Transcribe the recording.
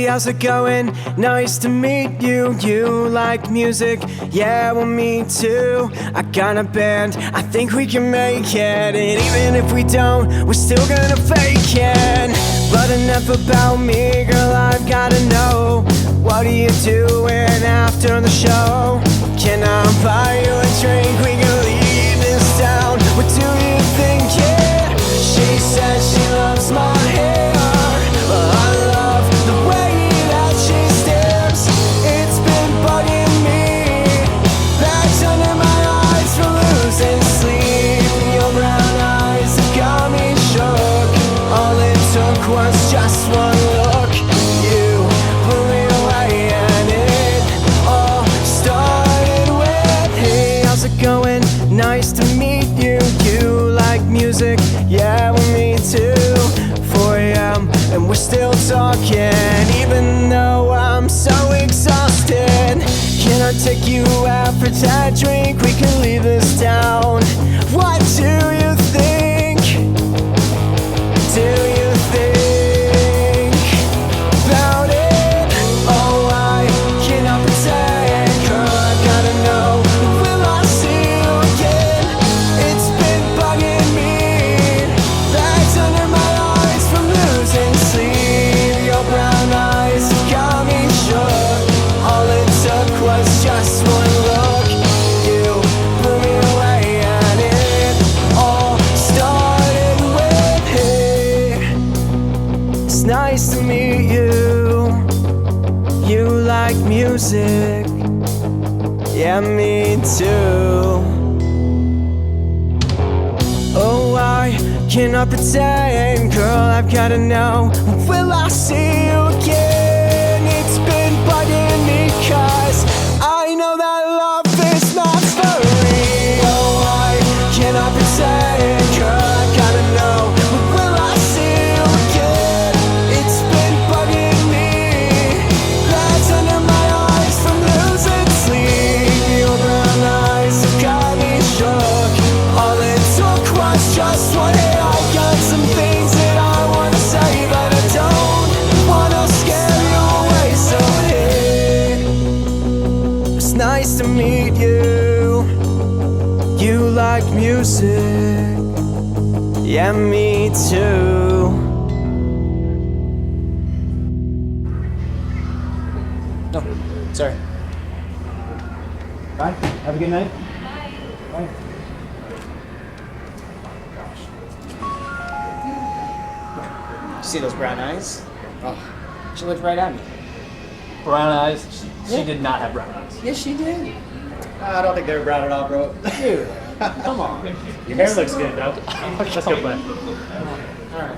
how's it going? Nice to meet you. You like music? Yeah, well, me too. I got a band, I think we can make it. And even if we don't, we're still gonna fake it. But enough about me, girl, I've gotta know. What are you doing after the show? Can I buy you a drink? We can leave this town. What do you think? Yeah, she says she loves my hair. Well, I love the way that she stares. It's been bugging me. Bags under my eyes from losing sleep. Your brown eyes have got me shook. All it took was just one look. You blew me away and it all started with, hey, how's it going? Nice to meet you. You like music? Yeah, well, me too. 4 a.m. and we're still talking, even though I'm so exhausted. Can I take you out for that drink? We can leave this town. What do you think? Do you think about it? Oh, I cannot pretend, girl, I've gotta know. Will I see you again? It's been bugging me. Bags under my eyes from losing sleep. Your brown eyes have got me shook. All it took was just one look. You blew me away and it all started with, hey, it's nice to meet you. You like music? Yeah, me too. Oh, I cannot pretend, girl, I've gotta know. Will I see you again? It's been bugging me, 'cause I know that love is not for real. Oh, I cannot pretend, girl, I've gotta know. Will I see you again? It's been bugging me. Bags under my eyes from losing sleep. Your brown eyes have got me shook. All it took was just one. Hey, I got some things that I wanna say, but I don't wanna scare you away. So hey, it's nice to meet you. You like music? Yeah, me too. No, sorry. Bye. Have a good night. Bye. See those brown eyes? Oh, she looked right at me. Brown eyes? She Yeah. did not have brown eyes. Yes, she did. I don't think they were brown at all, bro. Dude, come on. Your hair looks good, though. Let's go play. All right.